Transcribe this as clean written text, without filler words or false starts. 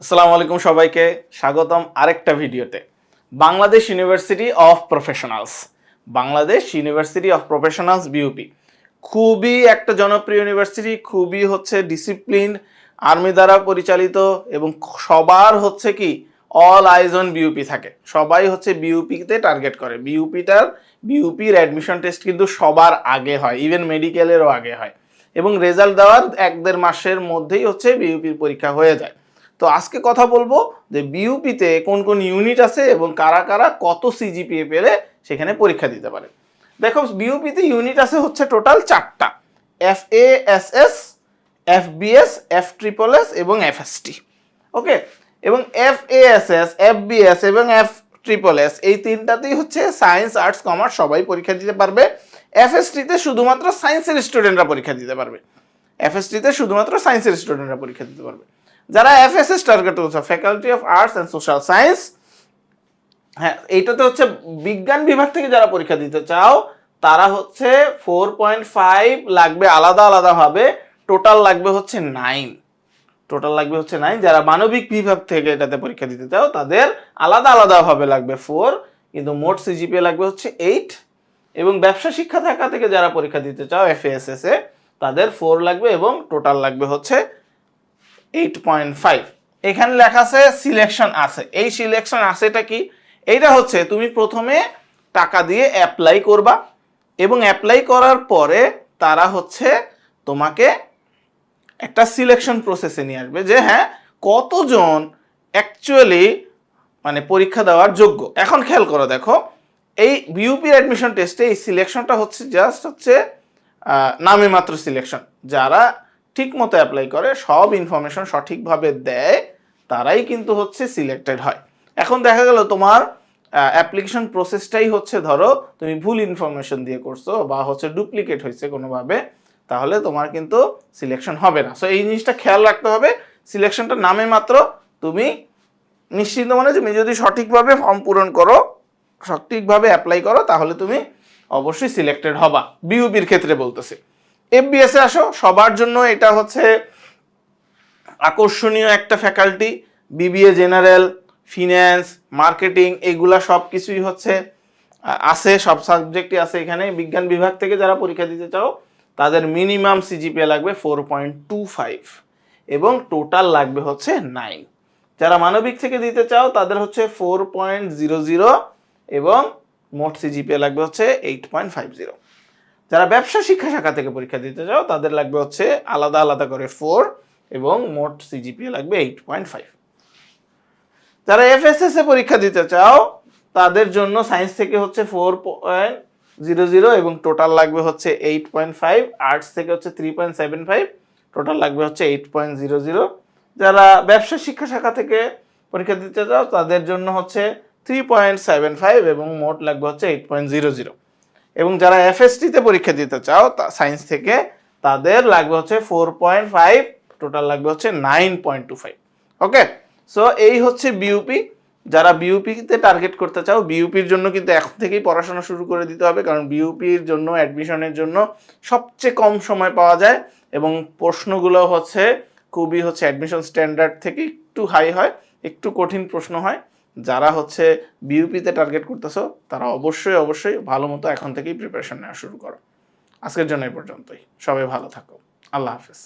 আসসালামু আলাইকুম সবাইকে স্বাগতম আরেকটা ভিডিওতে। Bangladesh university of professionals, Bangladesh university of professionals BUP খুবই একটা জনপ্রিয় ইউনিভার্সিটি, খুবই ডিসিপ্লিন, আর্মি দ্বারা পরিচালিত এবং সবার কি অল আইজ অন বিউপি থাকে। সবাই বিউপিতে টার্গেট করে। বিউপির অ্যাডমিশন টেস্ট কিন্তু সবার আগে হয়, ইভেন মেডিকেলেরও আগে হয় এবং রেজাল্ট দেওয়ার 1-1.5 মাসের মধ্যেই বিউপির পরীক্ষা হয়ে যায়। তো আজকে কথা বলবো যে বিউপিতে কোন কোন ইউনিট আছে এবং কারা কারা কত সিজিপিএ পেলে সেখানে পরীক্ষা দিতে পারে। দেখো, বিউপিতে ইউনিট আছে টোটাল 4টা: FASS, FBS, FSSS এবং FST। ওকে, এবং FASS, FBS এবং FSSS এই তিনটাতেই সায়েন্স, আর্টস, কমার্স সবাই পরীক্ষা দিতে পারবে। FSTতে শুধুমাত্র সায়েন্সের স্টুডেন্টরা পরীক্ষা দিতে পারবে। FSTতে শুধুমাত্র সায়েন্সের স্টুডেন্টরা পরীক্ষা দিতে পারবে। যারা FSS টার্গেট করছে, faculty of arts and social science, হ্যাঁ এইটাতে বিজ্ঞান বিভাগ থেকে যারা পরীক্ষা দিতে চাও তারা 4.5 লাগবে আলাদা আলাদাভাবে, টোটাল লাগবে 9। টোটাল লাগবে 9। যারা মানবিক বিভাগ থেকে এটাতে পরীক্ষা দিতে চাও তাদের আলাদা আলাদাভাবে লাগবে 4, কিন্তু মোট সিজিপিএ লাগবে 8। এবং ব্যবসা শিক্ষা শাখা থেকে যারা পরীক্ষা দিতে চাও FASS এ তাদের 4 লাগবে এবং টোটাল লাগবে 8.5। এখানে লেখা আছে সিলেকশন আছে। এই সিলেকশন আছেটা কি? এইটা তুমি প্রথমে টাকা দিয়ে অ্যাপ্লাই করবা এবং অ্যাপ্লাই করার পরে তারা তোমাকে একটা সিলেকশন প্রসেসে নিয়ে আসবে যে হ্যাঁ কতজন অ্যাকচুয়ালি পরীক্ষা দেওয়ার যোগ্য। এখন খেয়াল করো, দেখো এই বিউপি অ্যাডমিশন টেস্টে এই সিলেকশনটা জাস্ট নামে মাত্র সিলেকশন। যারা ঠিক মতো অ্যাপ্লাই করে, সব ইনফরমেশন সঠিকভাবে দেয়, তারাই কিন্তু সিলেক্টেড হয়। এখন দেখা গেল তোমার অ্যাপ্লিকেশন প্রসেসটাই ধরো তুমি ভুল ইনফরমেশন দিয়ে করছো বা ডুপ্লিকেট হয়েছে কোনোভাবে, তাহলে তোমার কিন্তু সিলেকশন হবে না। সো এই জিনিসটা খেয়াল রাখতে হবে। সিলেকশনটা নামে মাত্র, তুমি নিশ্চিন্ত মনে তুমি যদি সঠিকভাবে ফর্ম পূরণ করো, সঠিকভাবে অ্যাপ্লাই করো, তাহলে তুমি অবশ্যই সিলেক্টেড হবা। বিউপির ক্ষেত্রে বলতেছি। FBS এ আসো, সবার জন্য এটা আকর্ষণীয় একটা faculty. BBA general, finance, marketing এগুলা সব কিছুই আছে, সব সাবজেক্টই আছে এখানে। বিজ্ঞান বিভাগ থেকে যারা পরীক্ষা দিতে চাও তাদের মিনিমাম সিজিপিএ লাগবে 4.25 এবং টোটাল লাগবে 9। যারা মানবিক থেকে দিতে চাও তাদের 4.00 এবং মোট সিজিপিএ লাগবে 8.50। যারা ব্যবসা শিক্ষা শাখা থেকে পরীক্ষা দিতে চাও তাদের লাগবে আলাদা আলাদা করে 4 এবং মোট সিজিপিএ লাগবে 8.5। যারা FSS এ পরীক্ষা দিতে চাও তাদের জন্য সায়েন্স থেকে 4.00 এবং টোটাল লাগবে 8.5। আর্টস থেকে 3.75, টোটাল লাগবে 8.00। যারা ব্যবসা শিক্ষা শাখা থেকে পরীক্ষা দিতে চাও তাদের জন্য 3.75 এবং মোট লাগবে 8.00। এবং যারা FSTতে পরীক্ষা দিতে চাও সায়েন্স থেকে তাদের লাগবে 4.5, টোটাল লাগবে 9.25। ওকে, সো এই বিউপি। যারা বিউপিতে টার্গেট করতে চাও, বিউপির জন্য কিন্তু এখন থেকেই পড়াশোনা শুরু করে দিতে হবে, কারণ বিউপির জন্য অ্যাডমিশনের জন্য সবচেয়ে কম সময় পাওয়া যায় এবং প্রশ্নগুলো খুবই অ্যাডমিশন স্ট্যান্ডার্ড থেকে একটু হাই হয়, একটু কঠিন প্রশ্ন হয়। যারা বিউপিতে টার্গেট করতেছো তারা অবশ্যই ভালো মতো এখন থেকেই প্রিপারেশন নেওয়া শুরু করো। আজকের জন্য এই পর্যন্তই। সবাই ভালো থাকো। আল্লাহ হাফেজ।